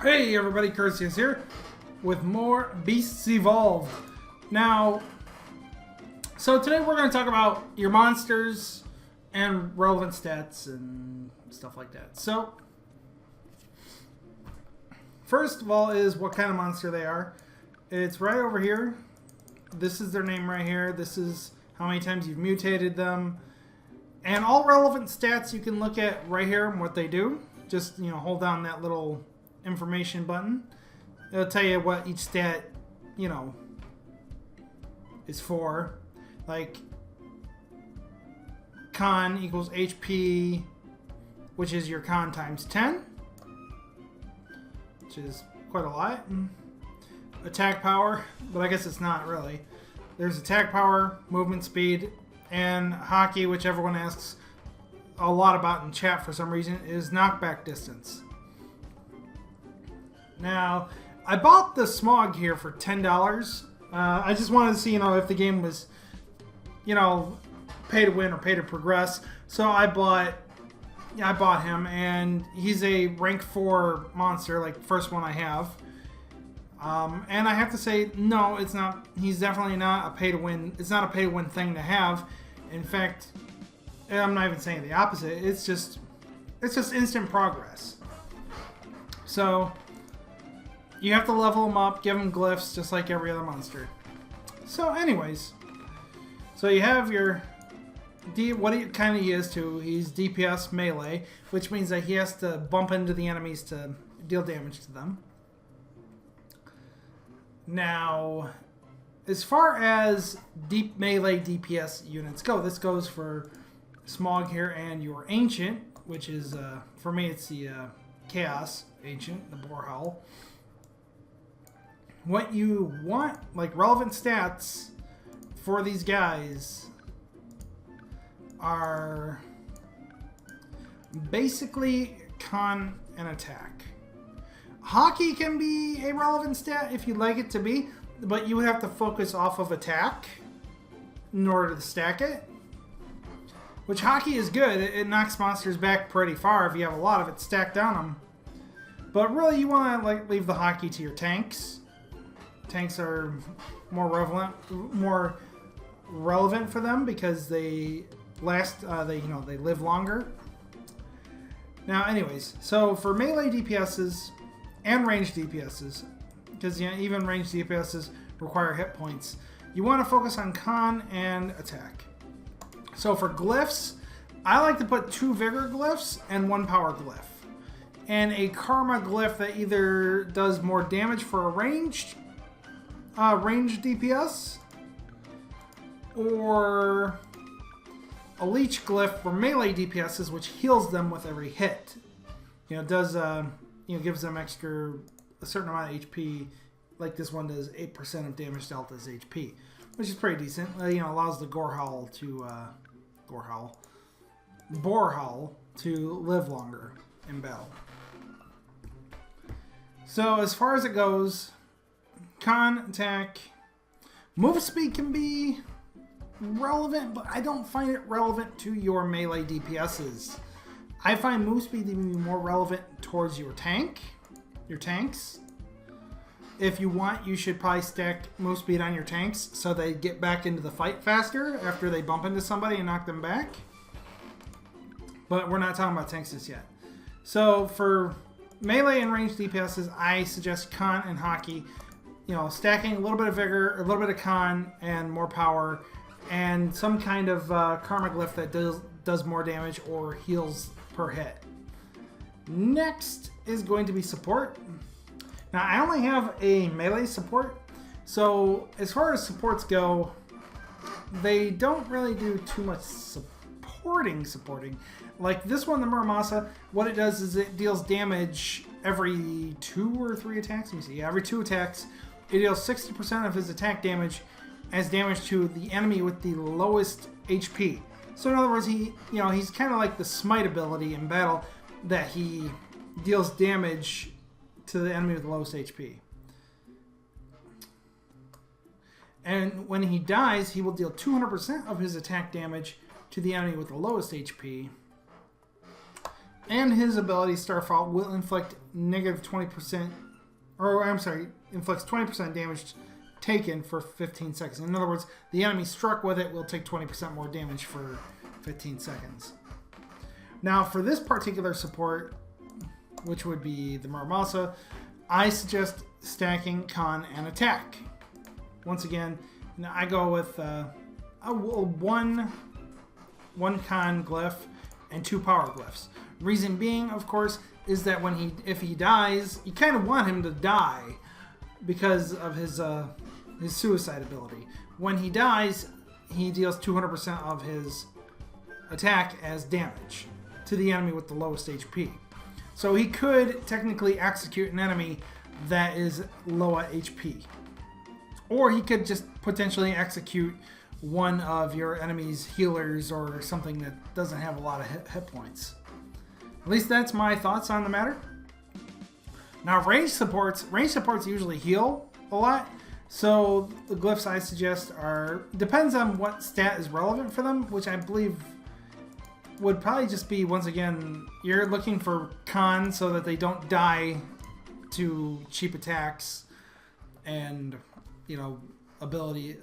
Hey everybody, Curseus here with more Beasts Evolved. Now, so today we're going to talk about your monsters and relevant stats and stuff like that. So, first of all is what kind of monster they are. It's right over here. This is their name right here. This is how many times you've mutated them. And all relevant stats you can look at right here and what they do. Just, hold down that little information button. It'll tell you what each stat, is for. Like, con equals HP, which is your con times 10, which is quite a lot. Attack power, but I guess it's not really. There's attack power, movement speed, and hockey, which everyone asks a lot about in chat for some reason, is knockback distance. Now, I bought the Smog here for $10. I just wanted to see, if the game was, pay to win or pay to progress. So I bought him, and he's a rank 4 monster, like first one I have. And I have to say, no, it's not. He's definitely not a pay to win. It's not a pay to win thing to have. In fact, I'm not even saying the opposite. It's just instant progress. So you have to level him up, give him glyphs, just like every other monster. So, anyways, so you have your what he kind of is too. He's DPS melee, which means that he has to bump into the enemies to deal damage to them. Now, as far as deep melee DPS units go, this goes for Smog here and your Ancient, which is, for me, it's the Chaos Ancient, the Borehowl. What you want, like relevant stats for these guys, are basically con and attack. Hockey can be a relevant stat if you'd like it to be, but you would have to focus off of attack in order to stack it. Which hockey is good. It knocks monsters back pretty far if you have a lot of it stacked on them. But really, you want to leave the hockey to your tanks. Tanks are more relevant for them because they last. They live longer. Now, anyways, so for melee DPSs and ranged DPSs, because even ranged DPSs require hit points, you want to focus on con and attack. So for glyphs, I like to put 2 vigor glyphs and 1 power glyph, and a karma glyph that either does more damage for a ranged DPS, or a leech glyph for melee DPSs, which heals them with every hit. Gives them a certain amount of HP. Like this one does 8% of damage dealt as HP, which is pretty decent. Allows the Borehowl to live longer in battle. So as far as it goes, con, attack, move speed can be relevant, but I don't find it relevant to your melee DPSs. I find move speed to be more relevant towards your tanks. If you want, you should probably stack move speed on your tanks so they get back into the fight faster after they bump into somebody and knock them back. But we're not talking about tanks just yet. So for melee and ranged DPSs, I suggest con and hockey. Stacking a little bit of vigor, a little bit of con, and more power, and some kind of karma glyph that does more damage or heals per hit. Next is going to be support. Now, I only have a melee support, so as far as supports go, they don't really do too much supporting. Like this one, the Muramasa, what it does is it deals damage every 2 or 3 attacks. Let me see. Every 2 attacks, it deals 60% of his attack damage as damage to the enemy with the lowest HP. So in other words, he's kind of like the smite ability in battle, that he deals damage to the enemy with the lowest HP. And when he dies, he will deal 200% of his attack damage to the enemy with the lowest HP. And his ability, Starfall, will inflict negative 20%, or I'm sorry, inflicts 20% damage taken for 15 seconds. In other words, the enemy struck with it will take 20% more damage for 15 seconds. Now, for this particular support, which would be the Muramasa, I suggest stacking Con and Attack. Once again, I go with one Con glyph and 2 power glyphs. Reason being, of course, is that if he dies, you kind of want him to die because of his suicide ability. When he dies, he deals 200% of his attack as damage to the enemy with the lowest HP. So he could technically execute an enemy that is low at HP. Or he could just potentially execute one of your enemy's healers or something that doesn't have a lot of hit points. At least that's my thoughts on the matter. Now, range supports usually heal a lot. So the glyphs I suggest depends on what stat is relevant for them, which I believe would probably just be, once again, you're looking for Con so that they don't die to cheap attacks and, ability,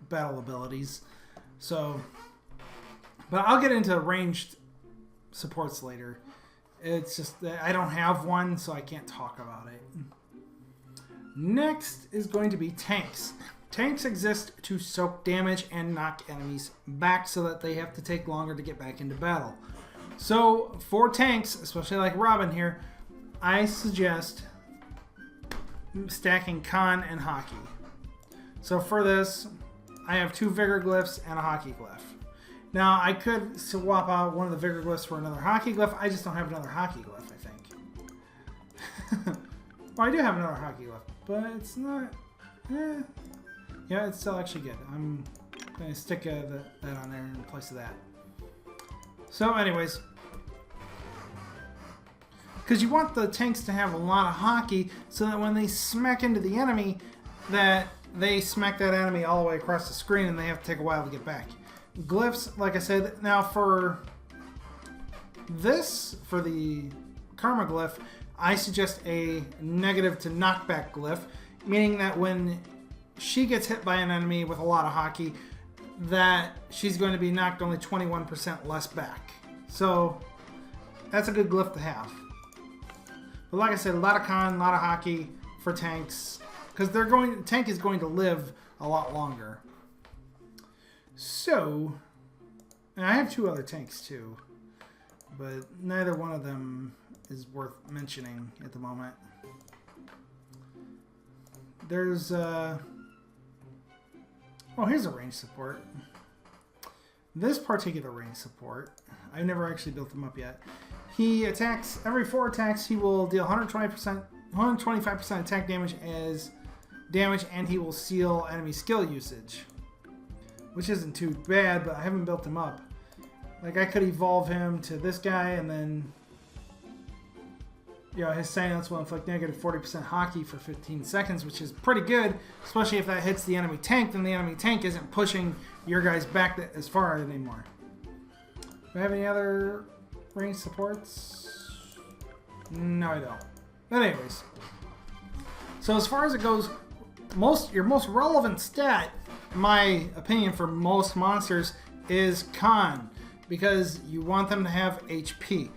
battle abilities. So, but I'll get into ranged supports later. It's just that I don't have one, so I can't talk about it. Next is going to be tanks. Tanks exist to soak damage and knock enemies back so that they have to take longer to get back into battle. So for tanks, especially like Robin here, I suggest stacking Con and Hockey. So for this, I have 2 Vigor Glyphs and a Hockey Glyph. Now, I could swap out one of the Vigor Glyphs for another Hockey Glyph. I just don't have another Hockey Glyph, I think. Well, I do have another Hockey Glyph, but it's not... Yeah, it's still actually good. I'm going to stick that on there in place of that. So, anyways... Because you want the tanks to have a lot of hockey so that when they smack into the enemy, that they smack that enemy all the way across the screen and they have to take a while to get back. Glyphs, like I said, now for the Karma Glyph, I suggest a negative to knockback glyph, meaning that when she gets hit by an enemy with a lot of hockey, that she's going to be knocked only 21% less back. So that's a good glyph to have. But like I said, a lot of Con, a lot of hockey for tanks, because tank is going to live a lot longer. So, and I have 2 other tanks too, but neither one of them is worth mentioning at the moment. There's here's a range support. This particular range support, I've never actually built him up yet. He attacks, every 4 attacks, he will deal 125% attack damage and he will seal enemy skill usage. Which isn't too bad, but I haven't built him up. Like, I could evolve him to this guy, and then... his silence will inflict negative 40% hockey for 15 seconds, which is pretty good, especially if that hits the enemy tank, then the enemy tank isn't pushing your guys back as far anymore. Do I have any other range supports? No, I don't. But anyways. So as far as it goes, your most relevant stat, in my opinion, for most monsters is Con, because you want them to have HP.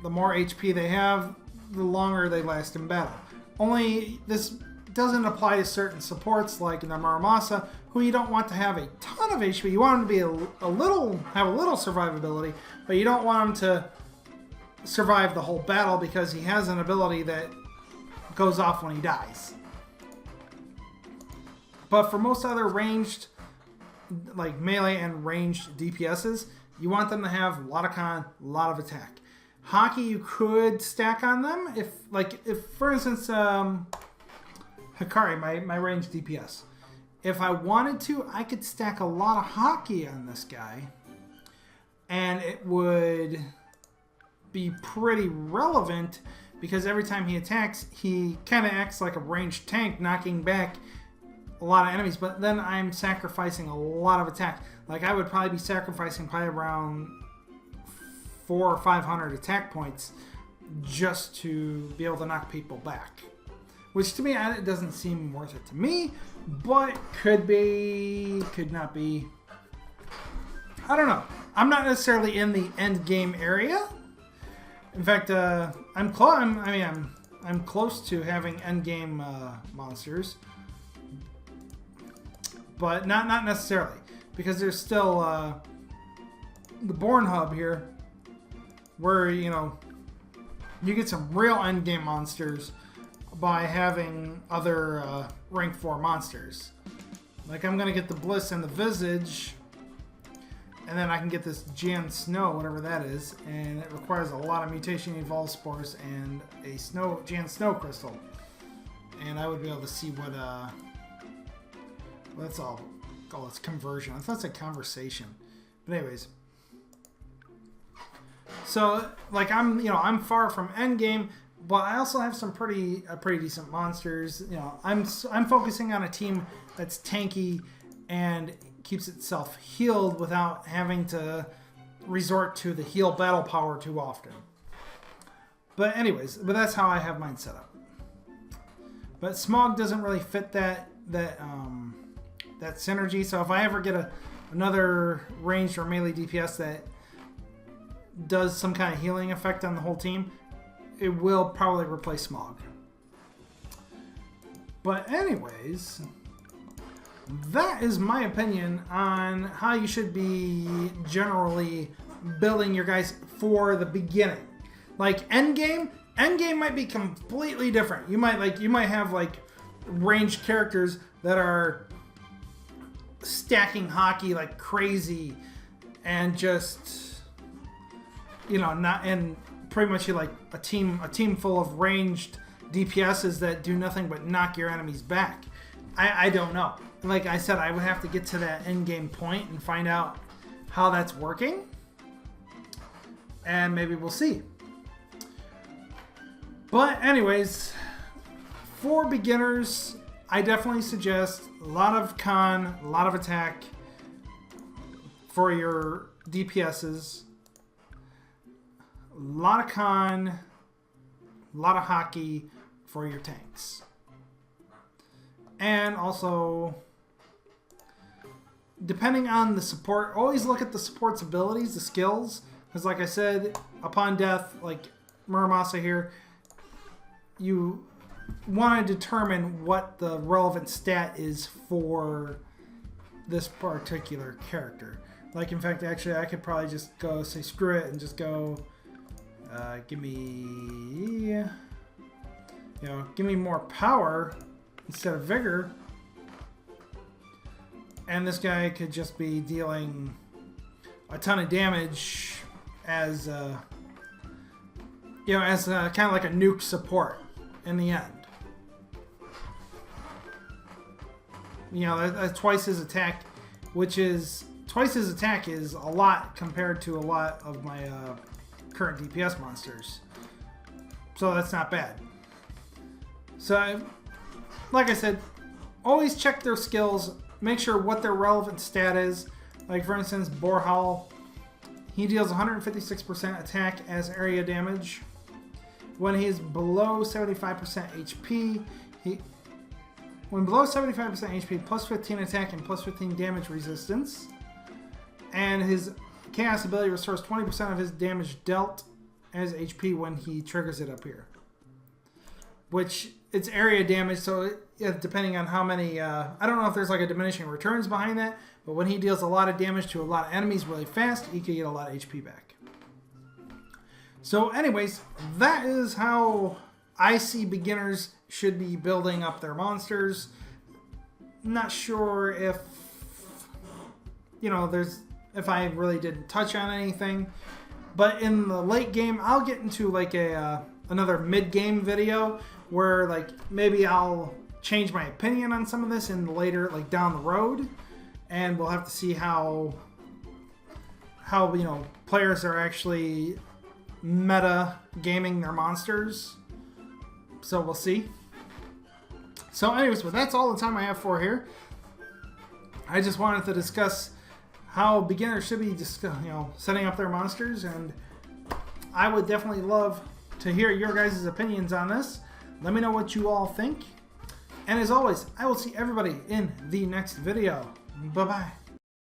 The more HP they have, the longer they last in battle. Only this doesn't apply to certain supports like the Muramasa, who you don't want to have a ton of HP. You want them to be have a little survivability, but you don't want him to survive the whole battle because he has an ability that goes off when he dies. But for most other ranged, like melee and ranged DPSs, you want them to have a lot of Con, a lot of attack. Hockey you could stack on them if for instance, Hikari, my ranged DPS. If I wanted to, I could stack a lot of hockey on this guy, and it would be pretty relevant because every time he attacks, he kind of acts like a ranged tank, knocking back a lot of enemies, but then I'm sacrificing a lot of attack. Like, I would probably be sacrificing around 400 or 500 attack points just to be able to knock people back. Which to me, it doesn't seem worth it to me, but could be, could not be. I don't know. I'm not necessarily in the end game area. In fact, I'm close to having end game monsters, but not necessarily, because there's still the Born Hub here, where you get some real end game monsters by having other rank 4 monsters. Like I'm gonna get the Bliss and the Visage. And then I can get this Jan Snow, whatever that is, and it requires a lot of mutation evolved spores and a Jan Snow crystal. And I would be able to see what that's all. Oh, it's conversion. I thought it's a conversation. But anyways, so like I'm far from endgame, but I also have some pretty decent monsters. I'm focusing on a team that's tanky and keeps itself healed without having to resort to the heal battle power too often. But anyways, that's how I have mine set up. But Smog doesn't really fit that synergy. So if I ever get another ranged or melee DPS that does some kind of healing effect on the whole team, it will probably replace Smog. But anyways, that is my opinion on how you should be generally building your guys for the beginning. Like endgame might be completely different. You might have like ranged characters that are stacking hockey like crazy, and just not, and pretty much like a team full of ranged DPSs that do nothing but knock your enemies back. I don't know. Like I said, I would have to get to that end game point and find out how that's working. And maybe we'll see. But anyways, for beginners, I definitely suggest a lot of con, a lot of attack for your DPSs. A lot of con, a lot of hockey for your tanks. And also, depending on the support, always look at the support's abilities, the skills. Because like I said, upon death, like Muramasa here, you want to determine what the relevant stat is for this particular character. Like, in fact, actually, I could probably just go say screw it and just go, give me more power instead of vigor, and this guy could just be dealing a ton of damage as kind of like a nuke support in the end. That's twice his attack, which is twice his attack is a lot compared to a lot of my current DPS monsters. So that's not bad. So, like I said, always check their skills. Make sure what their relevant stat is. Like, for instance, Borhal, he deals 156% attack as area damage. When he's below 75% HP, when below 75% HP, plus 15 attack and plus 15 damage resistance. And his Chaos ability restores 20% of his damage dealt as HP when he triggers it up here. Which, it's area damage, so depending on how many, I don't know if there's like a diminishing returns behind that, but when he deals a lot of damage to a lot of enemies really fast, he can get a lot of HP back. So anyways, that is how I see beginners should be building up their monsters. Not sure if, if I really didn't touch on anything, but in the late game, I'll get into like another mid-game video where like maybe I'll change my opinion on some of this in later, like down the road, and we'll have to see how players are actually meta gaming their monsters. So we'll see. So anyways, but that's all the time I have for here. I just wanted to discuss how beginners should be just setting up their monsters, and I would definitely love to hear your guys' opinions on this. Let me know what you all think. And as always, I will see everybody in the next video. Bye-bye.